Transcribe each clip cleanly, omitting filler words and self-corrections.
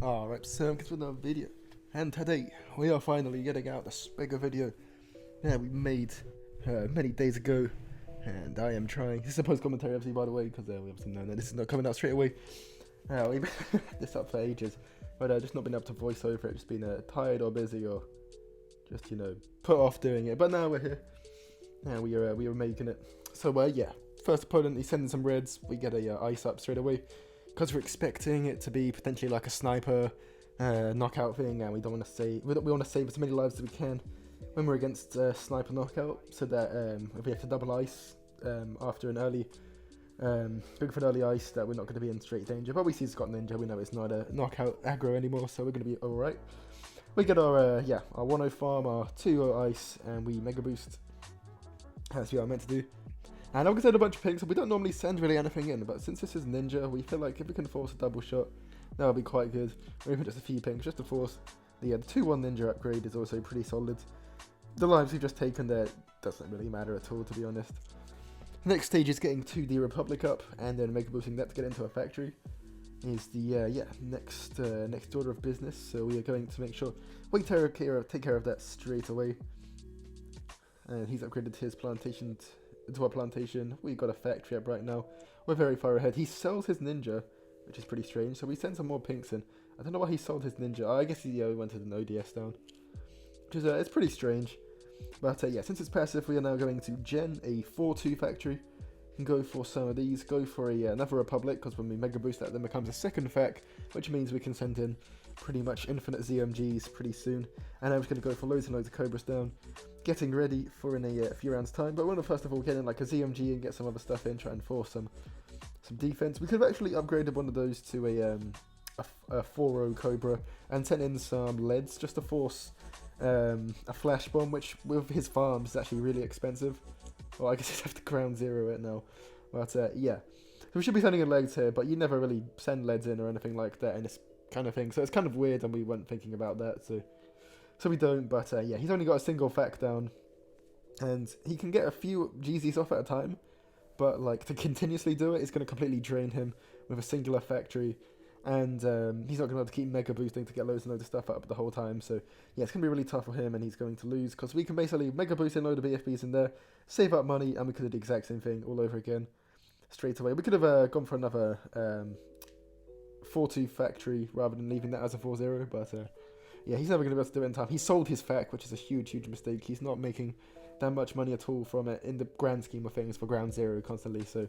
Alright, so I'm getting another video. And today, we are finally getting out this bigger video that we made many days ago. And I am trying. This is a post commentary, obviously, by the way, because we obviously know that this is not coming out straight away. We've been this up for ages, but just not been able to voice over it. Just been tired or busy or just, put off doing it. But now we're here. And we are making it. So, yeah. First opponent, he's sending some reds. We get a ice up straight away. Because we're expecting it to be potentially like a sniper knockout thing, and we don't want to save. We want to save as many lives as we can when we're against sniper knockout, so that if we have to double ice after an early, going for an early ice, that we're not going to be in straight danger. But we see it's got ninja. We know it's not a knockout aggro anymore, so we're going to be all right. We get our our 1-0 farm, our 2-0 ice, and we mega boost. That's what I meant to do. And I'm going to send a bunch of pings, so we don't normally send really anything in, but since this is ninja, we feel like if we can force a double shot, that would be quite good. Or even just a few pings, just to force. The 2-1 ninja upgrade is also pretty solid. The lives we've just taken there doesn't really matter at all, to be honest. Next stage is getting 2D Republic up, and then mega boosting that to get into a factory. Is the next order of business, so we are going to make sure we take care of that straight away. And he's upgraded his plantation to our plantation. We've got a factory up right now. We're very far ahead. He sells his ninja, which is pretty strange. So we send some more pinks in. I don't know why he sold his ninja. I guess he wanted an ODS down, which is it's pretty strange. But yeah, since it's passive, we are now going to gen a 4-2 factory. Can go for some of these. Go for another Republic, because when we mega boost that, then becomes a second fac, which means we can send in pretty much infinite ZMGs pretty soon. And I'm just going to go for loads and loads of Cobras down. Getting ready for in a few rounds time, but I want to first of all get in like a ZMG and get some other stuff in, try and force some defense. We could have actually upgraded one of those to a 4-0 Cobra and sent in some leads just to force a flash bomb, which with his farms is actually really expensive. Well, I guess he'd have to ground zero it now, but yeah. So we should be sending in legs here, but you never really send leads in or anything like that in this kind of thing, so it's kind of weird, and we weren't thinking about that, so we don't, but yeah, he's only got a single fac down, and he can get a few GZs off at a time, but like to continuously do it is going to completely drain him with a singular factory, and he's not going to be able to keep mega boosting to get loads and loads of stuff up the whole time, so yeah, it's going to be really tough for him, and he's going to lose, because we can basically mega boost in a load of BFBs in there, save up money, and we could have the exact same thing all over again, straight away. We could have gone for another 4-2 factory rather than leaving that as a 4-0, but yeah, he's never going to be able to do it in time. He sold his fac, which is a huge mistake. He's not making that much money at all from it in the grand scheme of things for ground zero constantly. So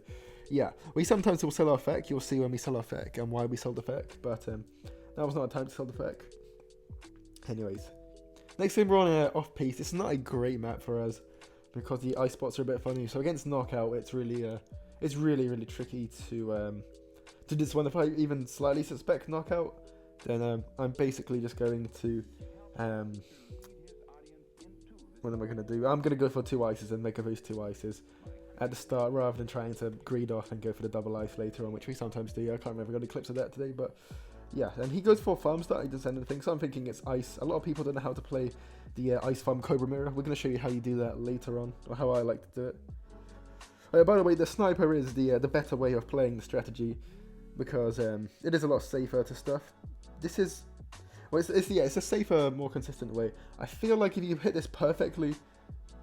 yeah, we sometimes will sell our fac. You'll see when we sell our fac and why we sold the fac, but that was not a time to sell the fac. Anyways, next thing we're on off-piece. It's not a great map for us because the ice spots are a bit funny. So against knockout, it's really tricky to do this one. If I even slightly suspect knockout, then I'm basically just going to what am I going to do? I'm going to go for 2 ices and make a boost 2 ices at the start rather than trying to greed off and go for the double ice later on, which we sometimes do. I can't remember if I got any clips of that today, but yeah. And he goes for farm start, he doesn't send anything, so I'm thinking it's ice. A lot of people don't know how to play the ice farm Cobra Mirror. We're going to show you how you do that later on, or how I like to do it. By the way, the sniper is the better way of playing the strategy, because it is a lot safer to stuff. This is, well, it's a safer, more consistent way. I feel like if you hit this perfectly,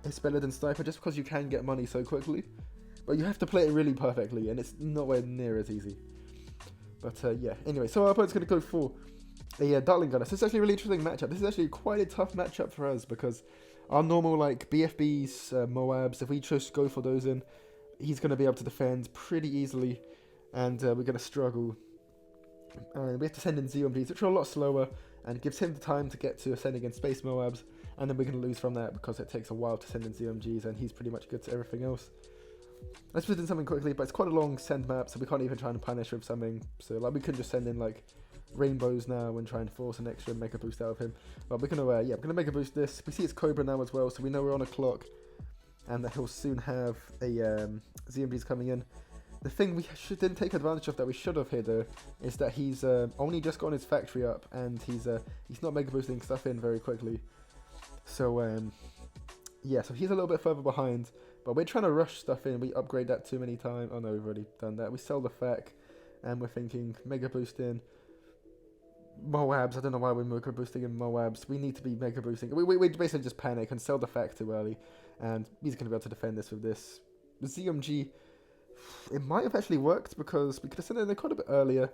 it's better than sniper, just because you can get money so quickly. But you have to play it really perfectly, and it's nowhere near as easy. But yeah, anyway, so our opponent's going to go for a Dartling Gunner. So it's actually a really interesting matchup. This is actually quite a tough matchup for us, because our normal like BFBs, Moabs, if we just go for those in, he's going to be able to defend pretty easily, and we're going to struggle. And we have to send in ZMGs, which are a lot slower, and it gives him the time to get to sending in Space Moabs, and then we're going to lose from that because it takes a while to send in ZMGs, and he's pretty much good to everything else. Let's put in something quickly, but it's quite a long send map, so we can't even try and punish with something. So like we could just send in like rainbows now and try and force an extra mega boost out of him. But we're gonna we're gonna mega boost this. We see it's Cobra now as well, so we know we're on a clock, and that he'll soon have a ZMGs coming in. The thing we didn't take advantage of that we should have here though is that he's only just gotten his factory up, and he's not mega boosting stuff in very quickly. So yeah, so he's a little bit further behind, but we're trying to rush stuff in. We upgrade that too many times. Oh no, we've already done that. We sell the fac, and we're thinking mega boost in. Moabs. I don't know why we're mega boosting in Moabs. We need to be mega boosting. We basically just panic and sell the fact too early, and he's going to be able to defend this with this. The ZMG, it might have actually worked because we could have sent it in quite a bit earlier.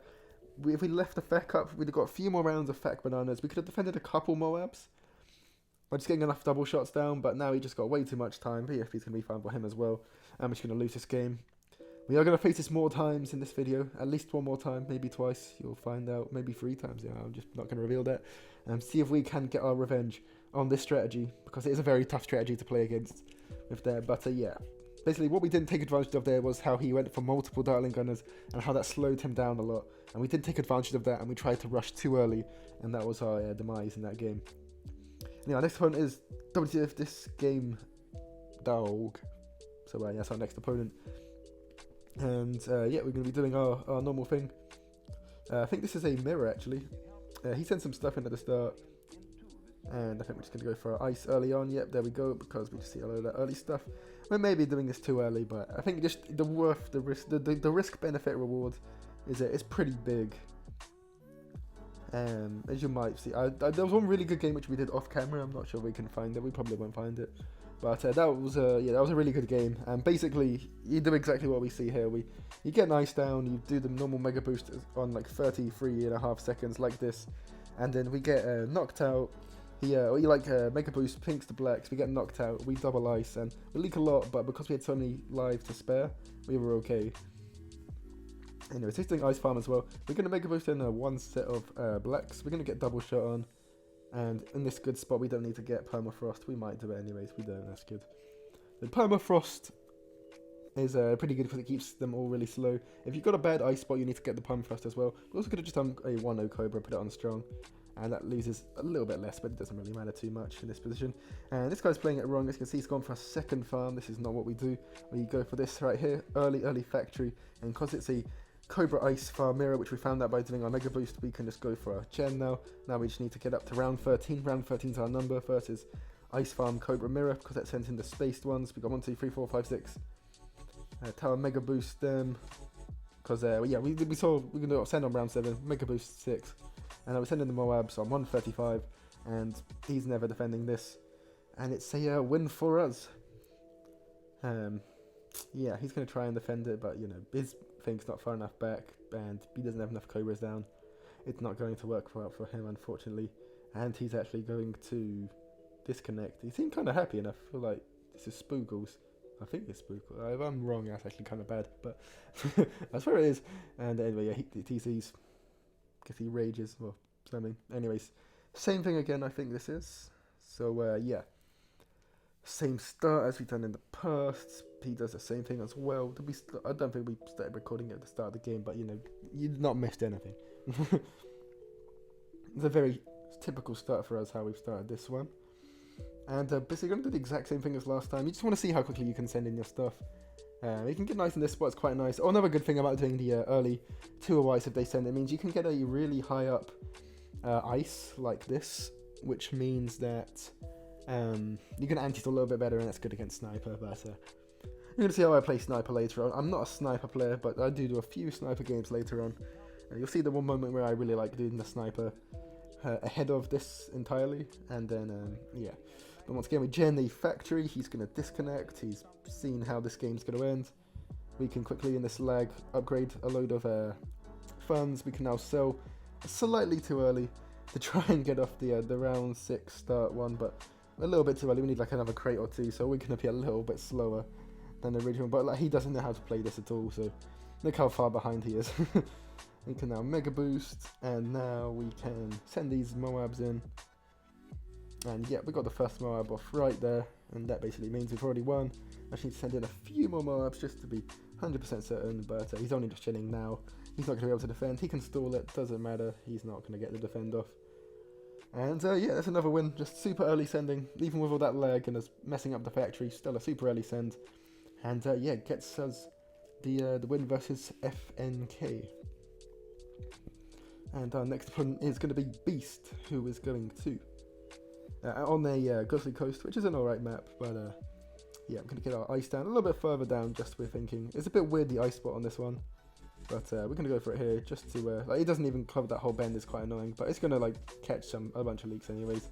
If we left the FEC up, we'd have got a few more rounds of FEC bananas. We could have defended a couple Moabs by just getting enough double shots down, but now he just got way too much time. BFB is going to be fine for him as well. I'm just going to lose this game. We are going to face this more times in this video, at least one more time, maybe twice, you'll find out, maybe 3 times, yeah, I'm just not going to reveal that. See if we can get our revenge on this strategy, because it is a very tough strategy to play against with there, but yeah. Basically, what we didn't take advantage of there was how he went for multiple dartling gunners, and how that slowed him down a lot, and we didn't take advantage of that, and we tried to rush too early, and that was our demise in that game. Anyway, our next opponent is WTF this game dog, so that's our next opponent. And yeah, we're going to be doing our normal thing. I think this is a mirror actually. He sent some stuff in at the start, and I think we're just going to go for our ice early on. Yep, there we go, because we just see a lot of that early stuff. We're maybe doing this too early, but I think just the risk benefit reward is it's pretty big. As you might see, there was one really good game which we did off camera. I'm not sure we can find it. We probably won't find it. But that was a really good game, and basically you do exactly what we see here. You get an ice down, you do the normal mega boost on like 33.5 seconds like this, and then we get knocked out. Mega boost pinks to blacks, we get knocked out, we double ice, and we leak a lot, but because we had so many lives to spare, we were okay. Anyway, tasting ice farm as well. We're gonna mega boost in one set of blacks. We're gonna get double shot on. And in this good spot, we don't need to get permafrost. We might do it anyways. We don't. That's good. The permafrost is pretty good because it keeps them all really slow. If you've got a bad ice spot, you need to get the permafrost as well. We also could have just done a 1-0 Cobra, put it on strong, and that loses a little bit less, but it doesn't really matter too much in this position. And this guy's playing it wrong. As you can see, he's gone for a second farm. This is not what we do. We go for this right here, early factory, and because it's a Cobra Ice Farm Mirror, which we found out by doing our Mega Boost, we can just go for our Gen now. Now we just need to get up to round 13. Round 13 is our number versus Ice Farm Cobra Mirror, because that sent in the spaced ones. We got 1, 2, 3, 4, 5, 6. Tower Mega Boost them, because we saw we can send on round 7, Mega Boost 6, and we're sending the Moabs on 135, and he's never defending this, and it's a win for us. Yeah, he's going to try and defend it, but his thing's not far enough back, and he doesn't have enough Cobras down. It's not going to work out for him, unfortunately, and he's actually going to disconnect. He seemed kind of happy enough. I feel like this is Spoogles. I think it's Spoogles. If I'm wrong, that's actually kind of bad, but that's where it is. And anyway, yeah, he TCs because he rages or something. Anyways, same thing again. I think this is. So yeah, same start as we've done in the past. He does the same thing as well. I don't think we started recording at the start of the game, but you've not missed anything. It's a very typical start for us, how we've started this one. And basically going to do the exact same thing as last time. You just want to see how quickly you can send in your stuff. You can get nice in this spot, it's quite nice. Oh, another good thing about doing the early 2 ice if they send it means you can get a really high up ice like this, which means that you can anti-it a little bit better, and that's good against sniper. But you're going to see how I play sniper later on. I'm not a sniper player, but I do a few sniper games later on. You'll see the one moment where I really like doing the sniper ahead of this entirely, and then yeah. But once again, with Gen the factory, he's going to disconnect. He's seen how this game's going to end. We can quickly, in this lag, upgrade a load of funds. We can now sell slightly too early to try and get off the round 6 start one, but a little bit too early. We need like another crate or 2, so we're going to be a little bit slower than the original. But like, he doesn't know how to play this at all, so look how far behind he is. We can now Mega Boost, and now we can send these Moabs in. And yeah, we got the first Moab off right there, and that basically means we've already won. I just need to send in a few more Moabs just to be 100% certain, but he's only just chilling now. He's not going to be able to defend. He can stall it, doesn't matter. He's not going to get the defend off. And yeah, that's another win. Just super early sending, even with all that lag and us messing up the factory, still a super early send. And yeah, gets us the win versus FNK. And our next opponent is going to be Beast, who is going to on a Ghostly Coast, which is an alright map, but yeah, I'm going to get our ice down a little bit further down, just we're thinking. It's a bit weird, the ice spot on this one, But we're going to go for it here just to, like, it doesn't even cover that whole bend, it's quite annoying, but it's going to like catch a bunch of leaks anyways.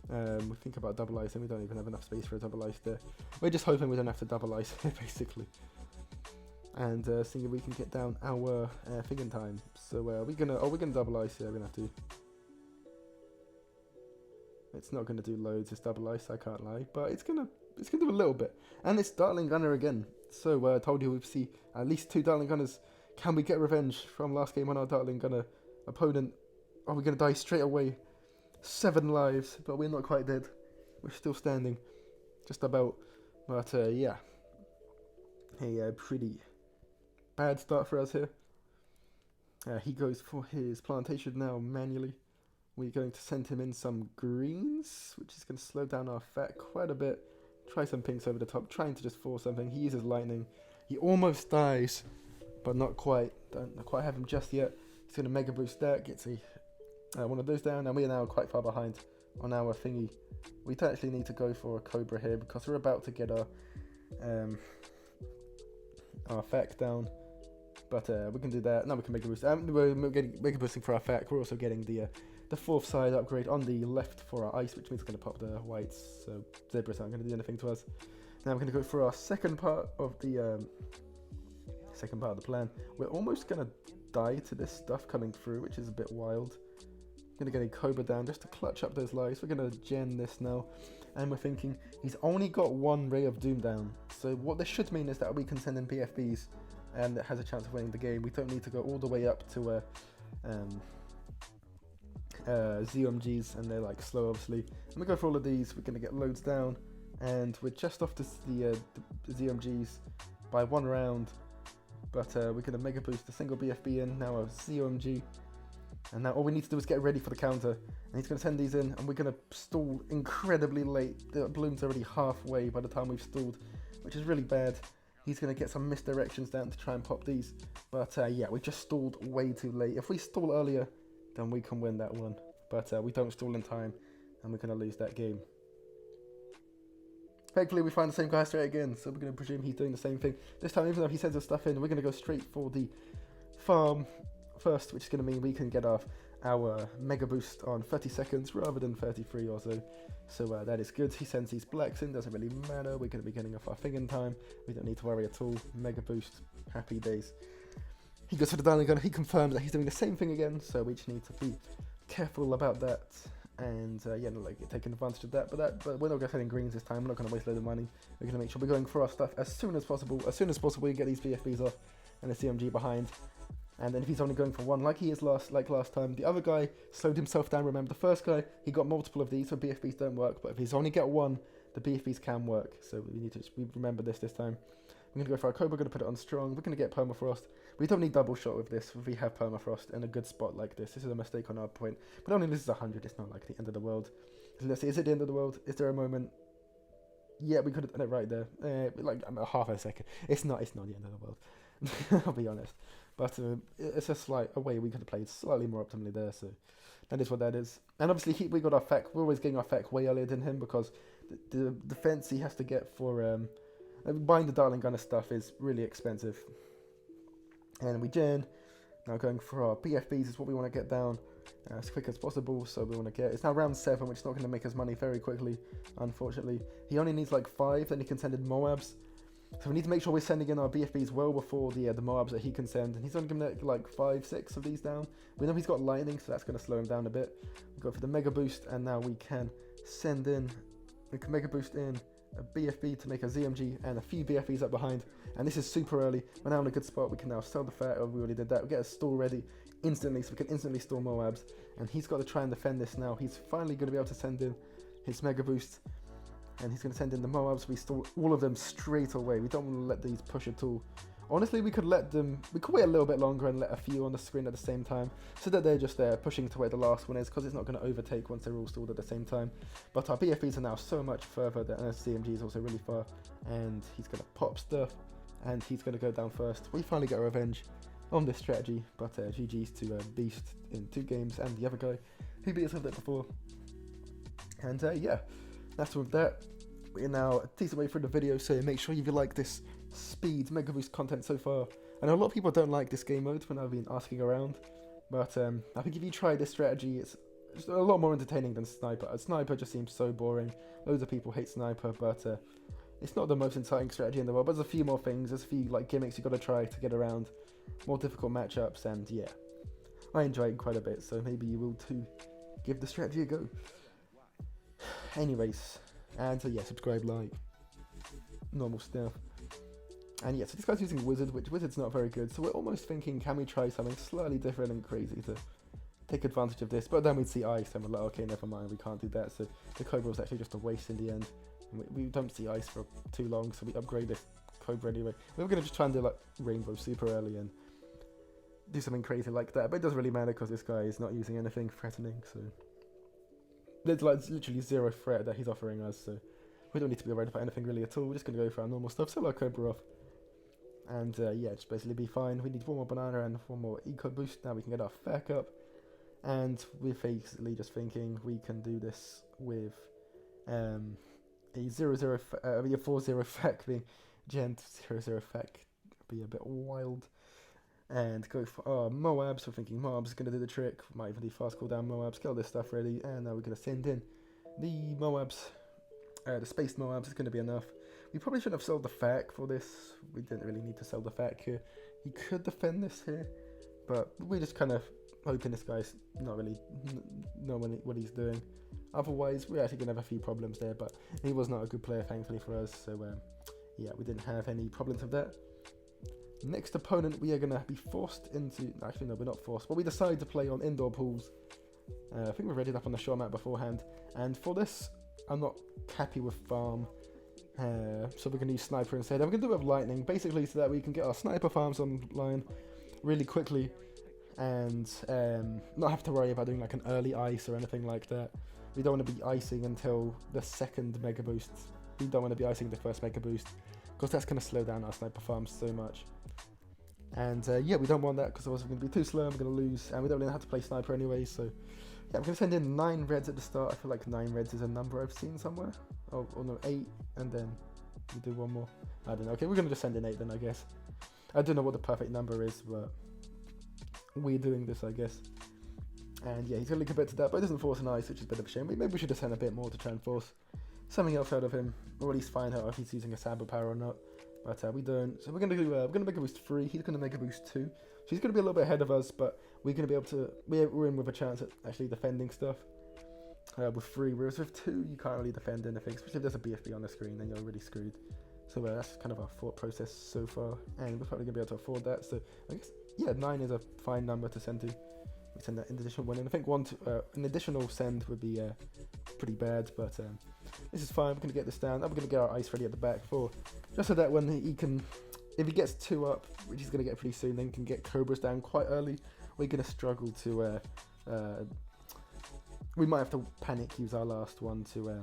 We think about double ice and we don't even have enough space for a double ice there. We're just hoping we don't have to double ice here basically. And seeing if we can get down our thing in time. So we're gonna double ice, yeah, we're gonna have to. It's not gonna do loads, it's double ice, I can't lie, but it's gonna do a little bit. And it's Dartling Gunner again. So I told you we see at least 2 Dartling Gunners. Can we get revenge from last game on our Dartling Gunner opponent? Are we gonna die straight away? 7 lives, but we're not quite dead. We're still standing, just about. But yeah, a pretty bad start for us here. He goes for his plantation now manually. We're going to send him in some greens, which is going to slow down our fat quite a bit. Try some pinks over the top, trying to just force something. He uses lightning. He almost dies, but not quite. Don't quite have him just yet. He's going to mega boost that, gets one of those down, and we are now quite far behind on our thingy. We actually need to go for a Cobra here because we're about to get our FAC down. But we can do that. Now we can make a boost. We're getting mega boosting for our FAC. We're also getting the 4th side upgrade on the left for our ice, which means it's going to pop the whites. So zebras aren't going to do anything to us. Now we're going to go for our second part of the plan. We're almost going to die to this stuff coming through, which is a bit wild. Going to get a Cobra down just to clutch up those lives. We're going to gen this now, and we're thinking he's only got 1 Ray of Doom down. So what this should mean is that we can send in BFBs, and it has a chance of winning the game. We don't need to go all the way up to ZOMGs, and they're like slow obviously. And we go for all of these. We're going to get loads down, and we're just off the ZOMGs by 1 round. But we're going to mega boost a single BFB in, now a ZOMG. And now all we need to do is get ready for the counter. And he's going to send these in, and we're going to stall incredibly late. The Bloons are already halfway by the time we've stalled, which is really bad. He's going to get some misdirections down to try and pop these. But yeah, we just stalled way too late. If we stall earlier, then we can win that one. But we don't stall in time, and we're going to lose that game. Thankfully, we find the same guy straight again, so we're going to presume he's doing the same thing. This time, even though he sends us stuff in, we're going to go straight for the farm first, which is going to mean we can get our mega boost on 30 seconds rather than 33 or so. So that is good. He sends these blacks in, doesn't really matter. We're going to be getting off our thing in time. We don't need to worry at all. Mega boost, happy days. He goes for the Dartling Gunner. He confirms that he's doing the same thing again, so we just need to be careful about that. And yeah, not like taking advantage of that, but we're not going to send in greens this time. We're not going to waste a load of money. We're going to make sure we're going for our stuff as soon as possible. As soon as possible, we get these BFBs off and the CMG behind. And then if he's only going for 1, like he is last time, the other guy slowed himself down. Remember, the first guy, he got multiple of these, so BFBs don't work. But if he's only get 1, the BFBs can work. So we need to remember this time. We're going to go for our Cobra, we're going to put it on strong. We're going to get permafrost. We don't need double shot with this if we have permafrost in a good spot like this. This is a mistake on our point. But only this is 100, it's not like the end of the world. So let's see, is it the end of the world? Is there a moment? Yeah, we could have done it right there. Like half a second. It's not the end of the world. I'll be honest. But it's a slight a way we could have played slightly more optimally there, so that is what that is. And obviously we got our FAC, we're always getting our FAC way earlier than him because the defense he has to get for buying the Dartling Gunner stuff is really expensive. And we gen, now going for our BFBs is what we want to get down as quick as possible, so we want to get, it's now round 7, which is not going to make us money very quickly, unfortunately. He only needs like 5, then he can send in Moabs. So we need to make sure we're sending in our BFBs well before the Moabs that he can send. And he's only going to get like 5, 6 of these down. We know he's got lightning, so that's going to slow him down a bit. We go for the mega boost, and now we can send in, we can mega boost in a BFB to make a ZMG and a few BFBs up behind. And this is super early. We're now in a good spot. We can now sell the fat. Oh, we already did that. We get a stall ready instantly, so we can instantly stall Moabs. And he's got to try and defend this now. He's finally going to be able to send in his mega boost. And he's going to send in the Moabs. We stall all of them straight away. We don't want to let these push at all. Honestly, we could wait a little bit longer and let a few on the screen at the same time, so that they're just there pushing to where the last one is, because it's not going to overtake once they're all stalled at the same time. But our BFBs are now so much further, and our CMG is also really far, and he's going to pop stuff, and he's going to go down first. We finally get revenge on this strategy, but GG's to Beast in 2 games, and the other guy who beat us with it before. And yeah, that's with that. We're now a decent way through the video, so make sure if you like this speed mega boost content so far, I know a lot of people don't like this game mode when I've been asking around, but I think if you try this strategy, it's a lot more entertaining than Sniper. Sniper just seems so boring. Loads of people hate Sniper, but it's not the most exciting strategy in the world. But there's a few more things, there's a few like gimmicks you got to try to get around, more difficult matchups, and yeah, I enjoy it quite a bit. So maybe you will too. Give the strategy a go. Anyways, and so yeah, subscribe, like, normal stuff. And yeah, so this guy's using Wizard, which Wizard's not very good, so we're almost thinking, can we try something slightly different and crazy to take advantage of this? But then we'd see Ice, and we're like, okay, never mind, we can't do that, so the Cobra was actually just a waste in the end. And we don't see Ice for too long, so we upgrade this Cobra anyway. We were going to just try and do like Rainbow super early and do something crazy like that, but it doesn't really matter because this guy is not using anything threatening, so there's like literally zero threat that he's offering us, so we don't need to be worried about anything really at all. We're just going to go for our normal stuff, sell our Cobra off, and yeah, just basically be fine. We need one more banana and one more eco boost. Now we can get our FAC up, and we're basically just thinking we can do this with a 0-0, a 4-0 FAC being Gent 0-0 FAC, be a bit wild. And go for our Moabs. We're thinking Moabs is going to do the trick. Might even do fast cooldown Moabs. Get all this stuff ready. And now we're going to send in the Moabs. The Space Moabs is going to be enough. We probably shouldn't have sold the FAC for this. We didn't really need to sell the FAC here. He could defend this here. But we're just kind of hoping this guy's not really know what he's doing. Otherwise, we're actually going to have a few problems there. But he was not a good player, thankfully, for us. So, yeah, we didn't have any problems with that. Next opponent, we are going to be forced into... Actually, no, we're not forced. But we decide to play on indoor pools. I think we've read it up on the shore map beforehand. And for this, I'm not happy with farm. So we're going to use sniper instead. And we're going to do it with lightning. Basically, so that we can get our sniper farms online really quickly. And not have to worry about doing like an early ice or anything like that. We don't want to be icing until the second mega boost. We don't want to be icing the first mega boost, because that's going to slow down our sniper farms so much. And yeah, we don't want that, because otherwise we're going to be too slow and we're going to lose, and we don't really know how to play sniper anyway. So yeah, I'm going to send in 9 reds at the start. I feel like 9 reds is a number I've seen somewhere. Oh no, 8, and then we do one more. I don't know. Okay, we're going to just send in 8 then, I guess. I don't know what the perfect number is, but we're doing this, I guess. And yeah, he's going to commit to that, but it doesn't force an ice, which is a bit of a shame. Maybe we should have sent a bit more to try and force something else out of him, or at least find out if he's using a Sabo power or not. But we don't. So we're gonna do. We're gonna make a boost 3. He's gonna make a boost 2. So he's gonna be a little bit ahead of us, but we're gonna be able to. We're in with a chance at actually defending stuff. With 3, whereas with 2, you can't really defend anything, especially if there's a BFB on the screen, then you're already screwed. So that's kind of our thought process so far, and we're probably gonna be able to afford that. So I guess yeah, 9 is a fine number to send to. We send that in additional one, and I think an additional send would be pretty bad, but this is fine. We're going to get this down. Then we're going to get our ice ready at the back for, just so that when he can, if he gets 2 up, which he's going to get pretty soon, then can get Cobras down quite early. We're going to struggle to, we might have to panic use our last one to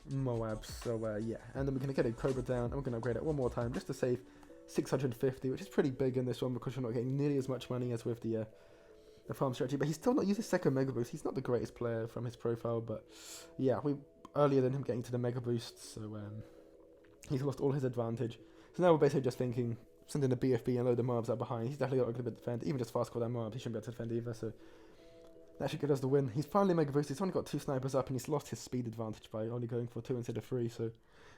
Moab. So yeah, and then we're going to get a Cobra down, and we're going to upgrade it one more time just to save 650, which is pretty big in this one because we're not getting nearly as much money as with the farm strategy. But he's still not used his second mega boost. He's not the greatest player from his profile, but yeah, we earlier than him getting to the mega boost, so he's lost all his advantage. So now we're basically just thinking, sending a BFB and load the mobs out behind. He's definitely not going to defend, even just fast call down mobs, he shouldn't be able to defend either, so that should give us the win. He's finally mega boosted. He's only got 2 snipers up, and he's lost his speed advantage by only going for 2 instead of 3, so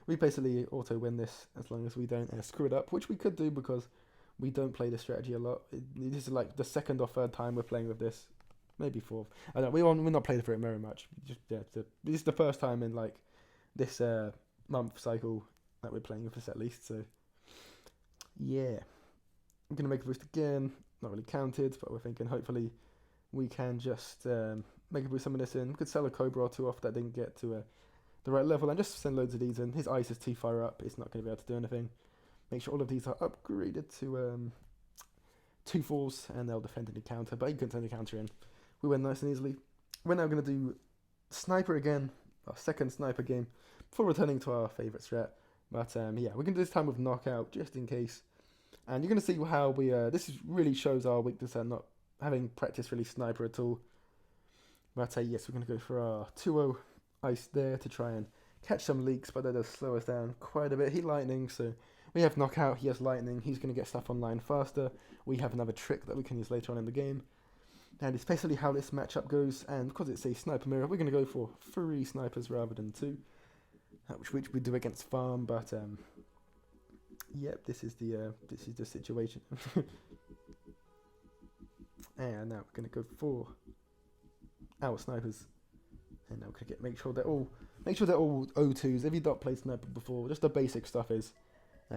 we basically auto win this as long as we don't screw it up, which we could do because we don't play this strategy a lot. This is like the 2nd or 3rd time we're playing with this, maybe 4th. I don't know, we're not playing for it very much. Just yeah, this is the first time in like this month cycle that we're playing with this at least. So yeah, I'm gonna make a boost again. Not really counted, but we're thinking hopefully we can just make a boost some of this in. We could sell a Cobra or 2 off that didn't get to the right level, and just send loads of these in. His ice is too far up. It's not going to be able to do anything. Make sure all of these are upgraded to 2 4s, and they'll defend any counter, but he couldn't turn the counter in. We win nice and easily. We're now going to do Sniper again, our 2nd Sniper game, before returning to our favourite strat. But yeah, we're going to do this time with Knockout, just in case. And you're going to see how we, this really shows our weakness at not having practiced really Sniper at all. But yes, we're going to go for our 2-0 ice there to try and catch some leaks, but that does slow us down quite a bit. Heat Lightning, so We have knockout, he has lightning, he's going to get stuff online faster. We have another trick that we can use later on in the game. And it's basically how this matchup goes, and because it's a sniper mirror, we're going to go for 3 snipers rather than 2. Which we do against farm, but yep, this is the situation. And now we're going to go for our snipers. And now we're going to make sure they're all O2s. If you've not played sniper before, just the basic stuff is,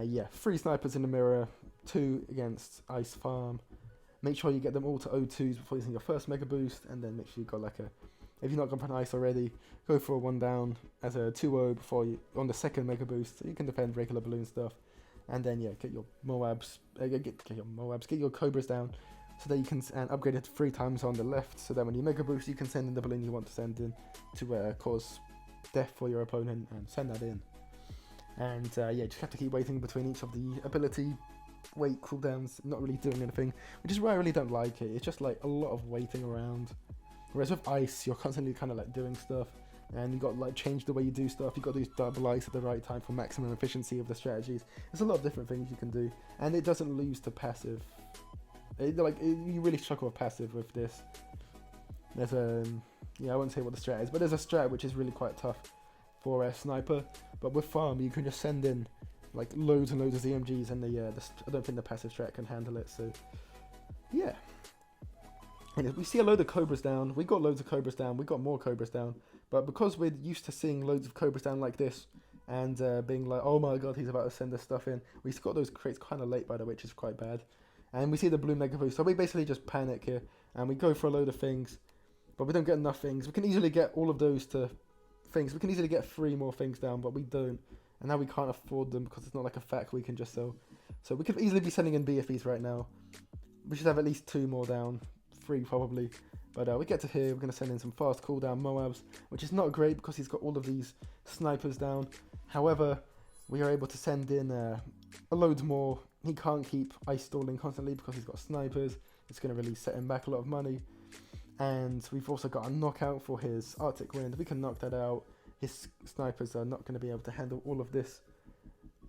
yeah, 3 snipers in the mirror, 2 against ice farm. Make sure you get them all to O2s before using your first mega boost, and then make sure you've got like a, if you're not gone for an ice already, go for a 1 down as a 2-0 before you on the second mega boost, so you can defend regular balloon stuff, and then yeah, get your Moabs, get your Cobras down, so that you can upgrade it 3 times on the left, so that when you mega boost, you can send in the balloon you want to send in to cause death for your opponent, and send that in. And yeah, just have to keep waiting between each of the ability wait cooldowns, not really doing anything, which is why I really don't like it. It's just like a lot of waiting around. Whereas with ice, you're constantly kind of like doing stuff, and you got to like change the way you do stuff. You got to do double ice at the right time for maximum efficiency of the strategies. There's a lot of different things you can do, and it doesn't lose to passive. You really struggle with passive with this. There's yeah, I won't say what the strat is, but there's a strat which is really quite tough for a sniper. But with farm, you can just send in like loads and loads of ZMGs, and I don't think the passive strat can handle it. So yeah. And we see a load of Cobras down. We got loads of Cobras down. We got more Cobras down. But because we're used to seeing loads of Cobras down like this, and being like, oh my god, he's about to send this stuff in. We got those crates kind of late, by the way, which is quite bad. And we see the blue mega boost. So we basically just panic here, and we go for a load of things, but we don't get enough things. We can easily get all of those to things. We can easily get 3 more things down, but we don't. And now we can't afford them because it's not like a fact we can just sell. So we could easily be sending in BFEs right now. We should have at least 2 more down. 3 probably, but we get to here, we're going to send in some fast cooldown Moabs, which is not great because he's got all of these snipers down. However, we are able to send in a load more. He can't keep ice stalling constantly because he's got snipers. It's going to really set him back a lot of money. And we've also got a knockout for his Arctic Wind. We can knock that out. His snipers are not going to be able to handle all of this,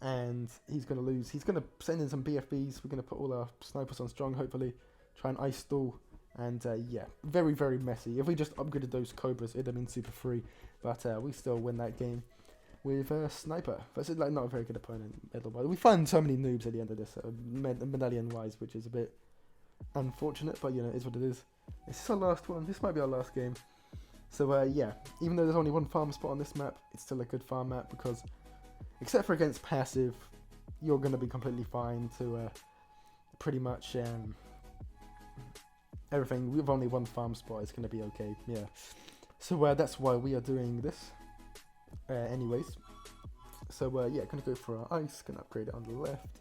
and he's going to lose. He's going to send in some BFBs. We're going to put all our snipers on strong, hopefully try and ice stall. And yeah, very, very messy. If we just upgraded those Cobras, it'd have been super free. But we still win that game with Sniper. That's like not a very good opponent. We find so many noobs at the end of this, medallion-wise, which is a bit unfortunate. But you know, it is what it is. This is our last one. This might be our last game. So yeah, even though there's only 1 farm spot on this map, it's still a good farm map because, except for against passive, you're going to be completely fine to pretty much... everything with only 1 farm spot is going to be okay, yeah. So that's why we are doing this. Anyways. So yeah, going to go for our ice, going to upgrade it on the left.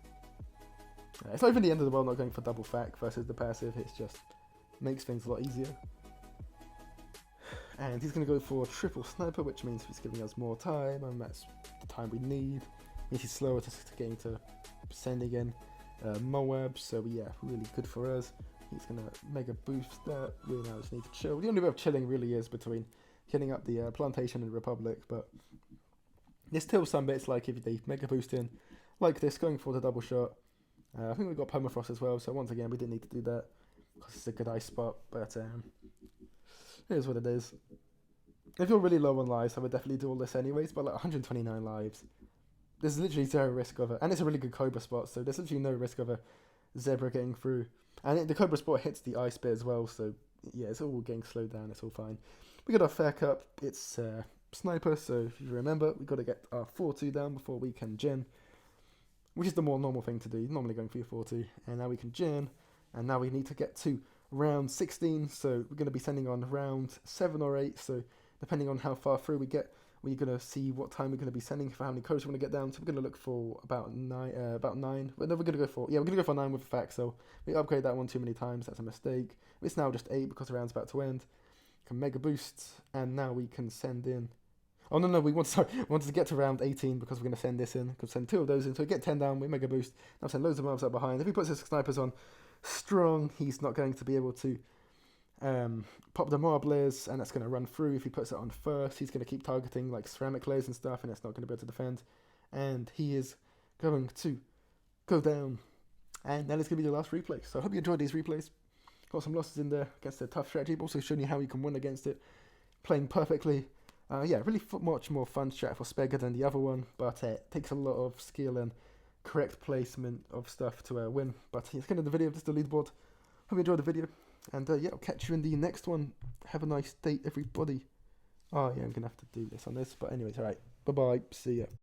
It's not even the end of the world not going for double fac versus the passive, it's just makes things a lot easier. And he's going to go for triple sniper, which means he's giving us more time, and that's the time we need. Means he's slower to getting to sending in Moab, so yeah, really good for us. He's going to mega boost that. We now just need to chill. The only way of chilling really is between getting up the plantation and Republic, but there's still some bits like if they mega boost in, like this, going for the double shot. I think we've got Permafrost as well, so once again, we didn't need to do that because it's a good ice spot, but it is what it is. If you're really low on lives, I would definitely do all this anyways, but like 129 lives, there's literally 0 risk of it, and it's a really good Cobra spot, so there's literally no risk of a Zebra getting through. And the Cobra spot hits the ice bit as well, so yeah, it's all getting slowed down, it's all fine. We got our fair cup, it's Sniper, so if you remember, we got to get our 4-2 down before we can gen, which is the more normal thing to do, normally going for your 4-2, and now we can gen, and now we need to get to round 16, so we're going to be sending on round 7 or 8, so depending on how far through we get, we're going to see what time we're going to be sending for how many codes we're going to get down. So we're going to look for about 9. Well, no, we're going to go for 9 with a fac. So we upgrade that one too many times. That's a mistake. It's now just 8 because the round's about to end. Can mega boost, and now we can send in. Oh no, we wanted to get to round 18 because we're going to send this in. Could send 2 of those in. So we get 10 down. We mega boost. Now send loads of mobs up behind. If he puts his snipers on strong, he's not going to be able to pop the mob layers, and that's going to run through. If he puts it on first, he's going to keep targeting like ceramic layers and stuff, and it's not going to be able to defend. And he is going to go down. And then it's going to be the last replay. So I hope you enjoyed these replays. Got some losses in there against a tough strategy, but also showing you how you can win against it. Playing perfectly. Yeah, really much more fun strat for Spegger than the other one, but it takes a lot of skill and correct placement of stuff to win. But it's kind of the video, just the leaderboard. Hope you enjoyed the video, and yeah, I'll catch you in the next one. Have a nice day, everybody. Oh yeah, I'm gonna have to do this on this, but anyways, alright. Bye bye. See ya.